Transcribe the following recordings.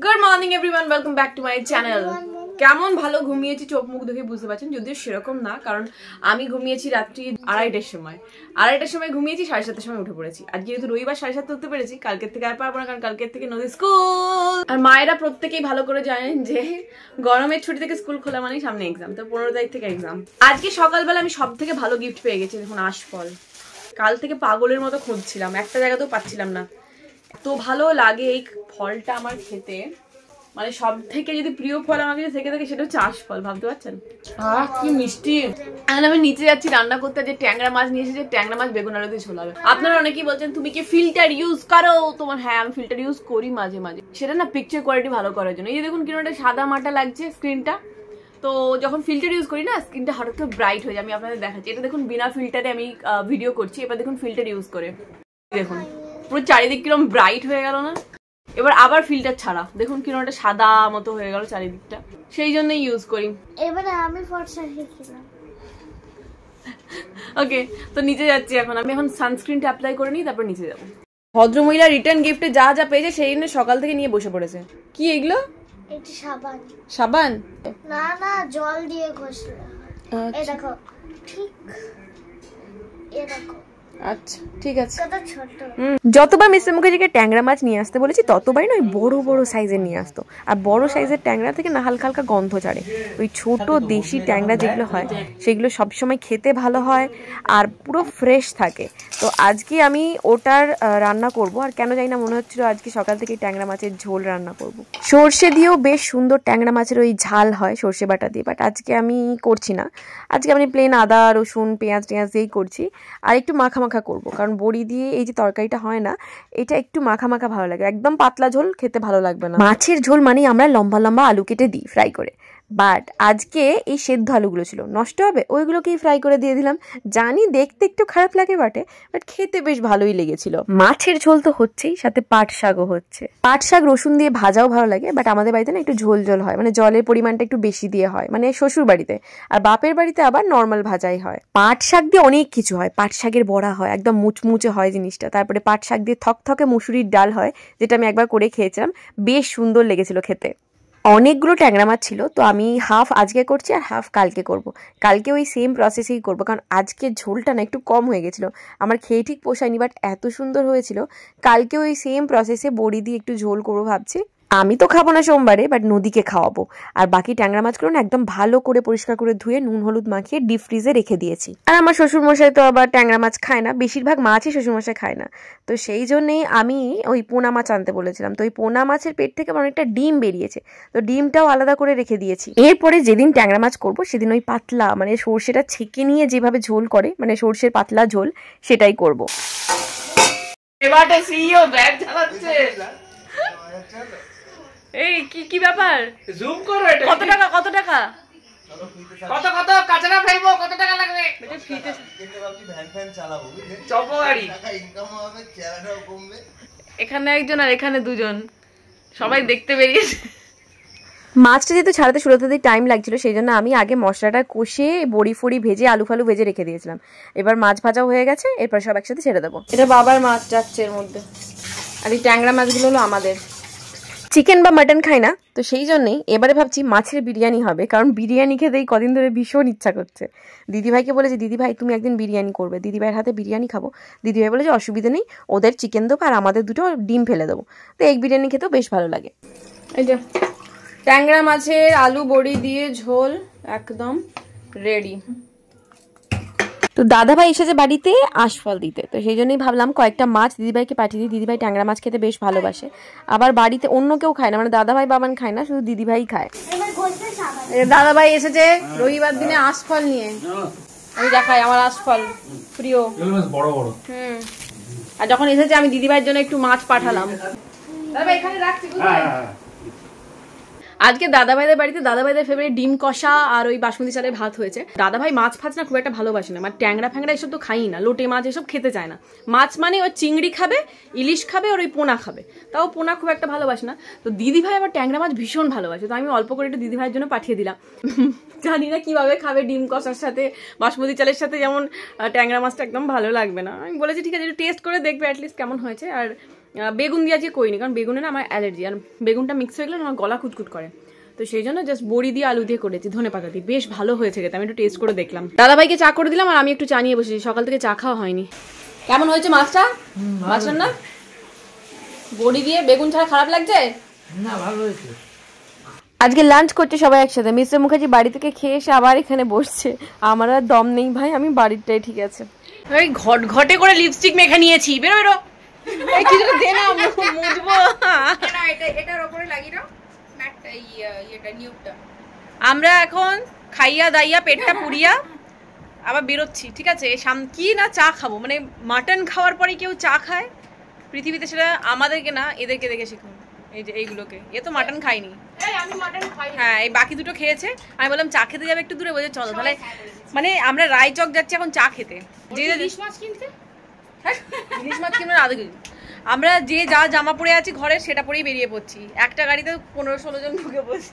Good morning everyone, welcome back to my channel. কেমন ভালো ঘুমিয়েছি চোখ মুখ দেখে বুঝতে পারছেন, যদিও সেরকম না, কারণ আমি ঘুমিয়েছি রাত্রি 2:30টার সময়। 2:30টার সময় ঘুমিয়েছি, 7:30টার সময় উঠে পড়েছি। আজকে যেহেতু রবিবার 7:30 উঠতে পেরেছি, কালকের থেকে আর পারবো না, কারণ কালকের থেকে নদী স্কুল। আর মায়েরা প্রত্যেকেই ভালো করে জানেন যে গরমের ছুটি থেকে স্কুল খোলা মানেই সামনে এক্সাম, তো 15 তারিখ থেকে এক্সাম। আজকে সকালবেলা আমি সব থেকে ভালো গিফট পেয়ে গেছি, দেখুন আশফল। কাল থেকে পাগলের মতো খুঁজছিলাম, একটা জায়গাতেও পাচ্ছিলাম না। এত ভালো লাগে এই ফলটা আমার খেতে, মানে সব থেকে যদি প্রিয় ফল আমার কাছে থেকে থাকে সেটা হচ্ছে আশফল। ভাবতে পারছেন কি মিষ্টি। এখন আমি নিচে যাচ্ছি রান্না করতে, যে ট্যাংরা মাছ নিয়ে এসেছে, ট্যাংরা মাছ বেগুন আলু দিয়ে ঝোলাবে। আপনারা অনেকেই বলছেন তুমি কি ফিল্টার ইউজ করো তোমার? হ্যাঁ, আমি ফিল্টার ইউজ করি মাঝে মাঝে, সেটা না পিকচার কোয়ালিটি ভালো করার জন্য। এই যে দেখুন কিরকম সাদা মাটা লাগছে স্ক্রিনটা, তো যখন ফিল্টার ইউজ করি না স্ক্রিনটা হঠাৎ করে ব্রাইট হয়ে যায়। আমি আপনাদের দেখাচ্ছি, এটা দেখুন বিনা ফিল্টারে আমি ভিডিও করছি, এবার দেখুন ফিল্টার ইউজ করে দেখুন পুরো চারিদিক কিরকম ব্রাইট হয়ে গেল না। এবার আবার ফিল্টার ছাড়া দেখুন কিরকম একটা সাদা মতো হয়ে গেল চারিদিকটা, সেই জন্যই ইউজ করি। এবারে আমি ফর্সা শিখলাম। ওকে, তো নিচে যাচ্ছি এখন। আমি এখন সানস্ক্রিনটা অ্যাপ্লাই করে নিই, তারপর নিচে যাবো। ভদ্রমহিলা রিটার্ন গিফটে যা যা পেয়েছে সেই জন্য সকাল থেকে নিয়ে বসে পড়েছে। কি এগুলো? এটা সাবান। সাবান? না না, জল দিয়ে ঘষলে। এই দেখো, ঠিক এই দেখো। আচ্ছা ঠিক আছে। কত ছোট। যতবার মিস্টার মুখার্জিকে ট্যাংরা মাছ নিয়ে আসতে বলেছি ততবারই না ওই বড় বড় সাইজের নিয়ে আসতো। আর বড় সাইজের ট্যাংরা থেকে না হালকা হালকা গন্ধ ছাড়ে। ওই ছোট দেশি ট্যাংরা যেগুলো হয় সেগুলো সবসময় খেতে ভালো হয় আর পুরো ফ্রেশ থাকে। তো আজকে আমি ওটার রান্না করব। আর কেন জানি না মনে হচ্ছিল আজকে সকাল থেকে ট্যাংরা মাছের ঝোল রান্না করব। সর্ষে দিয়েও বেশ সুন্দর ট্যাংরা মাছের ওই ঝাল হয় সর্ষে বাটা দিয়ে, বাট আজকে আমি করছি না। আজকে আমি প্লেন আদা রসুন পেঁয়াজ টেঁয়াজ দিয়েই করছি। আর একটু মাখা মাখা করবো, কারণ বড়ি দিয়ে এই যে তরকারিটা হয় না, এটা একটু মাখা মাখা ভালো লাগে। একদম পাতলা ঝোল খেতে ভালো লাগবে না। মাছের ঝোল মানেই আমরা লম্বা লম্বা আলু কেটে দিই ফ্রাই করে, বাট আজকে এই সেদ্ধ আলুগুলো ছিল, নষ্ট হবে, ওইগুলোকেই ফ্রাই করে দিয়ে দিলাম। জানি দেখতে একটু খারাপ লাগে বাট খেতে বেশ ভালোই লেগেছিল। মাছের ঝোল তো হচ্ছেই, সাথে পাট শাকও হচ্ছে। পাট শাক রসুন দিয়ে ভাজাও ভালো লাগে, বাট আমাদের বাড়িতে না একটু ঝোল ঝোল হয়, মানে জলের পরিমাণটা একটু বেশি দিয়ে হয়, মানে শ্বশুর বাড়িতে। আর বাপের বাড়িতে আবার নর্মাল ভাজাই হয়। পাট শাক দিয়ে অনেক কিছু হয়। পাট শাকের বড়া হয়, একদম মুচমুচে হয় জিনিসটা। তারপরে পাট শাক দিয়ে থকথকে মুসুরির ডাল হয়, যেটা আমি একবার করে খেয়েছিলাম, বেশ সুন্দর লেগেছিল খেতে। অনেকগুলো ট্যাংরা মাছ ছিল, তো আমি হাফ আজকে করছি আর হাফ কালকে করব। কালকে ওই সেম প্রসেসেই করব, কারণ আজকে ঝোলটা না একটু কম হয়ে গেছিলো, আমার খেয়ে ঠিক পোষায়নি, বাট এত সুন্দর হয়েছিল। কালকে ওই সেম প্রসেসে বড়ি দিয়ে একটু ঝোল করবো ভাবছি। আমি তো খাবো না সোমবারে, বাট নদীকে খাওয়াবো। আর বাকি ট্যাংরা মাছগুলো না একদম ভালো করে পরিষ্কার করে ধুয়ে নুন হলুদ মাখিয়ে ডিপ ফ্রিজে রেখে দিয়েছি। আর আমার শ্বশুরমশাই তো আবার ট্যাংরা মাছ খায় না, বেশিরভাগ মাছই শ্বশুরমশাই খায় না, তো সেই জন্যেই আমি ওই পোনা মাছ আনতে বলেছিলাম। তো ওই পোনা মাছের পেট থেকে অনেকটা ডিম বেরিয়েছে, তো ডিমটাও আলাদা করে রেখে দিয়েছি। এরপরে যেদিন ট্যাংরা মাছ করবো সেদিন ওই পাতলা, মানে সর্ষেটা ছেঁকে নিয়ে যেভাবে ঝোল করে, মানে সর্ষের পাতলা ঝোল, সেটাই করবো। এবারে সিইও ব্যাগ চালাচ্ছে। এই কি কি ব্যাপার? জুম করো এটা। কত টাকা কত টাকা? কত কত কাঁচরা ফেলবো, কত টাকা লাগবে? এটা ফ্রিতে ভাবছি ভ্যান ফ্যান চালাবো, বুঝলে? চপো গাড়ি ইনকাম হবে, চেহারাটাও কমবে। এখানে একজন আর এখানে দুজন, সবাই দেখতে বেরিয়েছে। মাছটা যেহেতু ছাড়াতে শুরুতে টাইম লাগছিল, সেই জন্য আমি আগে মশলাটা কষে বড়ি ফড়ি ভেজে আলু ফালু ভেজে রেখে দিয়েছিলাম। এবার মাছ ভাজাও হয়ে গেছে, এরপর সব একসাথে ছেড়ে দেবো। এটা বাবার মাছ যাচ্ছে এর মধ্যে, আর এই ট্যাংরা মাছগুলো হলো আমাদের। চিকেন বা মাটন খাই না, তো সেই জন্যই এবারে ভাবছি মাছের বিরিয়ানি হবে, কারণ বিরিয়ানি খেতেই কদিন ধরে ভীষণ ইচ্ছা করছে। দিদিভাইকে বলেছি, দিদিভাই তুমি একদিন বিরিয়ানি করবে, দিদিভাইয়ের হাতে বিরিয়ানি খাবো। দিদিভাই বলে যে অসুবিধা নেই, ওদের চিকেন দেবো আর আমাদের দুটো ডিম ফেলে দেবো। তো এগ বিরিয়ানি খেতেও বেশ ভালো লাগে। এই যে ট্যাংরা মাছের আলু বড়ি দিয়ে ঝোল একদম রেডি। তো দাদাভাই এসেছে বাড়িতে আশফল দিতে, তো সেই জন্যই ভাবলাম কয়েকটা মাছ দিদিভাইকে পাঠিয়ে দিই। দিদিভাই ট্যাংরা মাছ খেতে বেশ ভালোবাসে, আবার বাড়িতে অন্য কেউ খায় না, মানে দাদাভাই বাবান খায় না, শুধু দিদিভাই খায়। দাদাভাই এসেছে রবিবার দিনে আশফল নিয়ে। আমি দেখাই আমার আশফল প্রিয় বড় বড়। আর যখন এসেছে আমি দিদিভাইয়ের জন্য একটু মাছ পাঠালাম। দাদাভাই এখানে রাখছি, বুঝলেন? আজকে দাদাভাইদের বাড়িতে দাদাভাইদের ফেভারিট ডিম কষা আর ওই বাসমতি চালের ভাত হয়েছে। দাদাভাই মাছ ফাছ না খুব একটা ভালোবাসে না, মানে ট্যাংরা ফ্যাংরা এসব তো খাই না, লোটে মাছ এসব খেতে চায় না। মাছ মানে ওই চিংড়ি খাবে, ইলিশ খাবে আর ওই পোনা খাবে, তাও পোনা খুব একটা ভালোবাসে না। তো দিদিভাই আবার ট্যাংরা মাছ ভীষণ ভালোবাসে, তো আমি অল্প করে একটু দিদিভাইয়ের জন্য পাঠিয়ে দিলাম। জানি না কিভাবে খাবে ডিম কষার সাথে, বাসমতি চালের সাথে, যেমন ট্যাংরা মাছটা একদম ভালো লাগবে না। আমি বলেছি ঠিক আছে একটু টেস্ট করে দেখবে অ্যাটলিস্ট কেমন হয়েছে। আর বেগুন দিয়ে আজকে করিনি, কারণ বেগুনে না আমার অ্যালার্জি, আর বেগুনটা মিক্স হয়ে গেলে আমার গলা কুটকুট করে। তো সেই জন্য জাস্ট বড়ি দিয়ে আলু দিয়ে করেছি, ধনে পাতা দিয়ে। বেশ ভালো হয়েছে খেতে, আমি একটু টেস্ট করে দেখলাম। দাদাভাইকে চা করে দিলাম আর আমি একটু চা নিয়ে বসেছি, সকাল থেকে চা খাওয়া হয়নি। কেমন হয়েছে মাছটা? মাছ রান্না বড়ি দিয়ে বেগুন ছাড়া খারাপ লাগছে না? ভালো হয়েছে। আজকে লাঞ্চ করছে সবাই একসাথে। মিস্টার মুখার্জি বাড়ি থেকে খেয়ে এসে আবার এখানে বসছে। আমার আর দম নেই ভাই, আমি বাড়িরটাই ঠিক আছে। ওই ঘটে করে লিপস্টিক মেখে নিয়েছি। বেরো বেরো, এই কিছুটা দে না, মুছবো। এটার উপরে লাগিয়ে দাও ম্যাটটা, এটা নিউটা। আমরা এখন খাইয়া দাইয়া পেটটা পুড়িয়া আবার বেরোচ্ছি, ঠিক আছে? কি না চা খাবো, মানে মাটন খাওয়ার পরে কেউ চা খায় পৃথিবীতে, সেটা আমাদেরকে না এদেরকে দেখে শিখুন। এই যে এইগুলোকে, এ তো মাটন খাইনি। হ্যাঁ, এই বাকি দুটো খেয়েছে। আমি বললাম চা খেতে যাবে একটু দূরে, বলছে চলো তাহলে। মানে আমরা রায়চক যাচ্ছি এখন চা খেতে, যে ইলিশ মাছ কিনতে। ইলিশ মাছ কিনবে আধ কেজি। আমরা যে যা জামা পরে আছি ঘরে সেটা পরেই বেরিয়ে পড়ছি। একটা গাড়িতে 15-16 জন ঢুকে পড়ছি।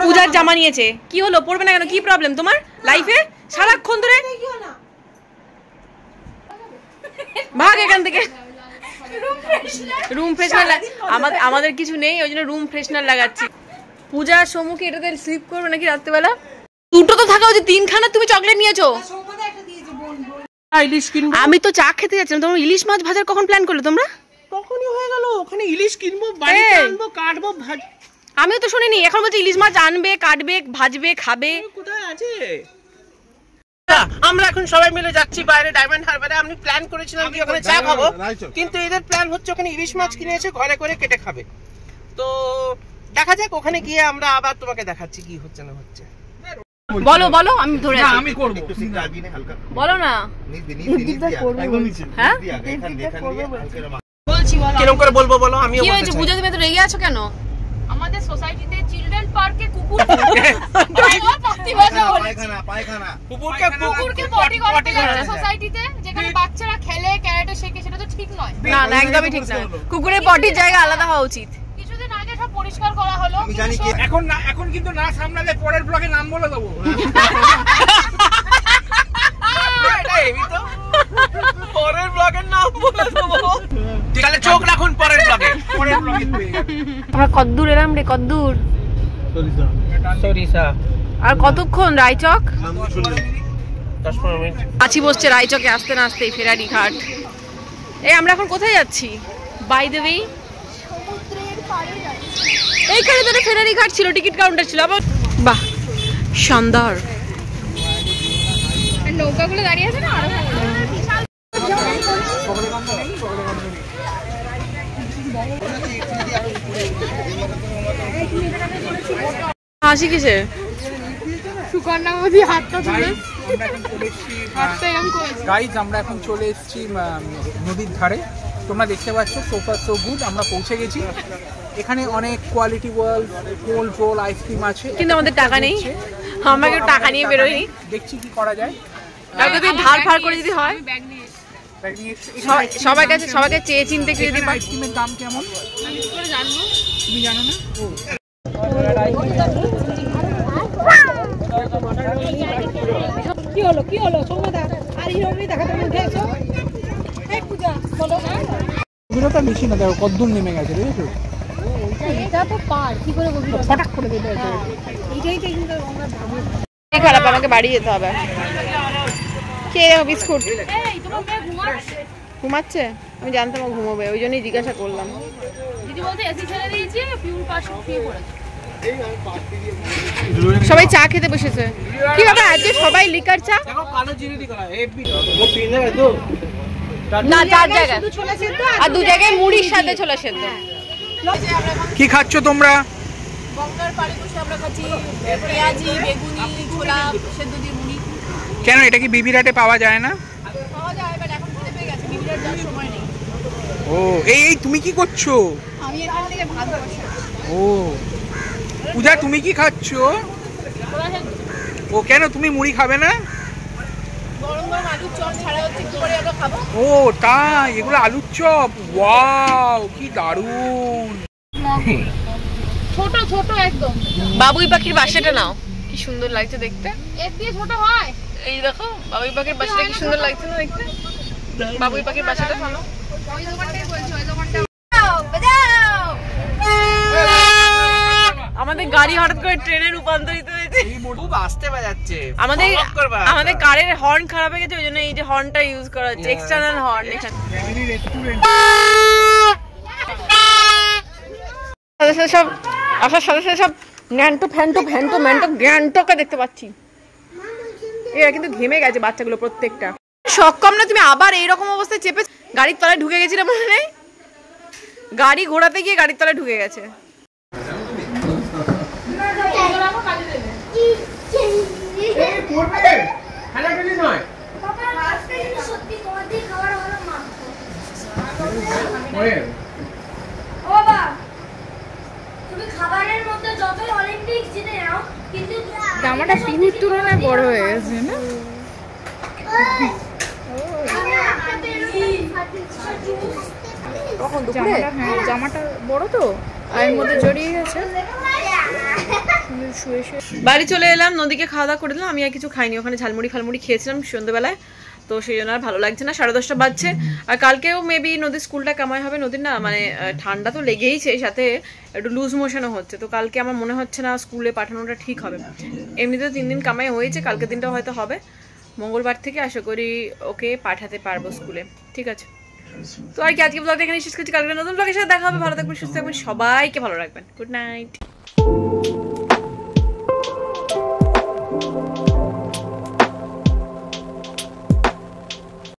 পূজার জামা নিয়েছে, কি হলো পরবে না কেন? কি প্রবলেম তোমার লাইফে? সারাক্ষণ ধরে ভাগ এখান থেকে। রুম ফ্রেশনার আমাদের কিছু নেই, ওই জন্য রুম ফ্রেশনার লাগাচ্ছি। পূজার সম্মুখে এটাতে স্লিপ করবে নাকি রাত্রেবেলা? দুটো তো থাকা উচিত, 3খানা তুমি চকলেট নিয়েছো। আমি তো চা খেতে যাচ্ছিলাম, তোমরা ইলিশ মাছ ভাজার কখন প্ল্যান করলে তোমরা? তখনই হয়ে গেল, ওখানে ইলিশ কিনবো, বাড়িতে আনবো, কাটবো, ভাজ। আমিও তো শুনিনি, এখন বলছি ইলিশ মাছ আনবে, কাটবে, ভাজবে, খাবে। কোথায় আছে? আমরা এখন সবাই মিলে যাচ্ছি বাইরে ডায়মন্ড হারবারে। আমি প্ল্যান করেছিলাম কি ওখানে চা খাবো, কিন্তু এদের প্ল্যান হচ্ছে ওখানে ইলিশ মাছ কিনে এসে ঘরে করে কেটে খাবে। তো দেখা যাক, ওখানে গিয়ে আমরা আবার তোমাকে দেখাচ্ছি কি হচ্ছে না হচ্ছে। বলো বলো, আমি ধরে আছি। আমি করব, বলো না। হ্যাঁ বলছি, বলো কিরকম করে বলবো বলো। আমি কি হয়েছে পূজা, তুমি এত রেগে আছো কেন? আমাদের সোসাইটিতে চিলড্রেন পার্কে কুকুর কুকুরকে পটি করতে গেছে সোসাইটিতে, যেখানে বাচ্চারা খেলে ক্যারাটে শেখে, সেটা তো ঠিক নয়। না না, একদমই ঠিক না। কুকুরের পটির জায়গা আলাদা হওয়া উচিত। কিছুদিন আগে সব পরিষ্কার করা হলো। আমি জানি কি এখন না, এখন কিন্তু না সামলালে পরের ব্লগে নাম বলে দেবো। পরের ব্লগের নাম বলে দেবো, তাহলে চোখ রাখুন পরের ব্লগে। আমরা কদ্দূর এলাম রে? কদ্দূর? সরিষা। আর কতক্ষণ রায়চক? 10-15 মিনিট। আছি বসছে রায়চকে আসতে না আসতেই ফেরারি ঘাট। এই আমরা এখন কোথায় যাচ্ছি? বাই দ্য ওয়ে, এইখানে তো ফেরারি ঘাট ছিল, টিকিট কাউন্টার ছিল। আবার বাহ, শানদার নৌকাগুলো দাঁড়িয়ে আছে না, আরো হাসি কিসে? সুকন্যা মোদি হাতটা তুলে গাইজ, আমরা এখন চলে এসেছি নদীর ধারে। তোমরা দেখতে পাচ্ছ, সোফা সো গুড। আমরা পৌঁছে গেছি। এখানে অনেক কোয়ালিটি কোল্ড রোল, আইসক্রিম আছে, কিন্তু আমাদের টাকা নেই। আমাকে টাকা নিয়ে বেরোয়নি। দেখছি কি করা যায়। যদি ধার ফার করে যদি হয়, সবাইকে চেয়ে চিনতে কি যদি। আইসক্রিমের দাম কেমন জানবো, তুমি জানো না? কি হলো সৌম্যদা? আর হিরোইনই দেখাতে উঠেছো? এই পূজা বলো না, গভীরতা বেশি না, দেখো কদ্দূর নেমে গেছে, বুঝেছো? এটা তো পার কি করে গভীরতা ফটাক করে দেবে। এইটাই তো কিন্তু আমরা ভাবি। এই খারাপ, আমাকে বাড়ি যেতে হবে। কে দেখো বিস্কুট এই তোমার মেয়ে ঘুমাচ্ছে? ঘুমাচ্ছে? আমি জানতাম ও ঘুমোবে, ওই জন্যই জিজ্ঞাসা করলাম। দিদি বলতে এসি ছেড়ে দিয়েছি, পিউর পাশ শুয়ে পড়েছে। সবাই চা খেতে বসেছে। কি ব্যাপার আজকে সবাই লিকার চা? দেখো কালো জিরে দি করা এফবি। না, 4 জায়গায় আর 2 জায়গায় মুড়ির সাথে ছোলা সেদ্ধ। কি খাচ্ছ তোমরা? গঙ্গার পাড়ে বসে আমরা খাচ্ছি পেঁয়াজি, বেগুনি, ছোলা সেদ্ধ দিয়ে মুড়ি। কেন, এটা কি বিবিরাটে পাওয়া যায় না? পাওয়া যায়, বাট এখন খেতে পেয়ে গেছে, বিবিরাট যাওয়ার সময় নেই। ও এই তুমি কি করছো? আমি এখান থেকে ভাত বসে। ও পূজা, তুমি কি খাচ্ছ? ও কেন, তুমি মুড়ি খাবে না? গরম গরম আলুর চপ ছাড়া হচ্ছে, একটু পরে আমরা খাবো। ও তাই, এগুলো আলুর চপ। ওয়াও, কি দারুণ। ছোট ছোট একদম। বাবুই পাখির বাসাটা নাও, কি সুন্দর লাগছে দেখতে। এর দিয়ে ছোট হয়। এই দেখো বাবুই পাখির বাসাটা কি সুন্দর লাগছে না দেখতে। বাবুই পাখির বাসাটা ভালো। ওই দোকানটাই বলছি, ওই দোকানটা গাড়ি হঠাৎ করে ট্রেনে রূপান্তরিত হয়েছে। খুব আস্তে বাজাচ্ছে আমাদের কারের হর্ন খারাপ হয়ে গেছে, ওই জন্য এই যে হর্নটা ইউজ করা হচ্ছে, এক্সটার্নাল হর্ন। এখানে সব আসার সাথে সাথে সব ন্যান্টো ফ্যান্টো ফ্যান্টো ম্যান্টো গ্যান্টোকে দেখতে পাচ্ছি। এরা কিন্তু ঘেমে গেছে বাচ্চাগুলো প্রত্যেকটা। সক্ষম না তুমি আবার এইরকম অবস্থায় চেপে গাড়ির তলায় ঢুকে গেছিলে মনে নেই? গাড়ি ঘোরাতে গিয়ে গাড়ির তলায় ঢুকে গেছে। জামাটা পিহুর তুলনায় বড় হয়ে গেছে না? জামাটা বড় তো আর এর মধ্যে জড়িয়ে গেছে। বাড়ি চলে এলাম, নদীকে খাওয়া দাওয়া করে দিলাম। আমি আর কিছু খাইনি, ওখানে ঝালমুড়ি ফালমুড়ি খেয়েছিলাম সন্ধ্যেবেলায়, তো সেই জন্য আর ভালো লাগছে না। 10:30 বাজছে। আর কালকেও মেবি নদীর স্কুলটা কামাই হবে। নদীর না মানে ঠান্ডা তো লেগেইছে, সাথে একটু লুজ মোশনও হচ্ছে, তো কালকে আমার মনে হচ্ছে না স্কুলে পাঠানোটা ঠিক হবে। এমনিতে 3 দিন কামাই হয়েছে, কালকে দিনটাও হয়তো হবে। মঙ্গলবার থেকে আশা করি ওকে পাঠাতে পারবো স্কুলে, ঠিক আছে? তো আর কি, আজকে ব্লগটা এখানে শেষ করছি। কালকে নতুন ব্লগের সাথে দেখা হবে। ভালো থাকবেন, সুস্থ থাকবেন, সবাইকে ভালো রাখবেন। Good night.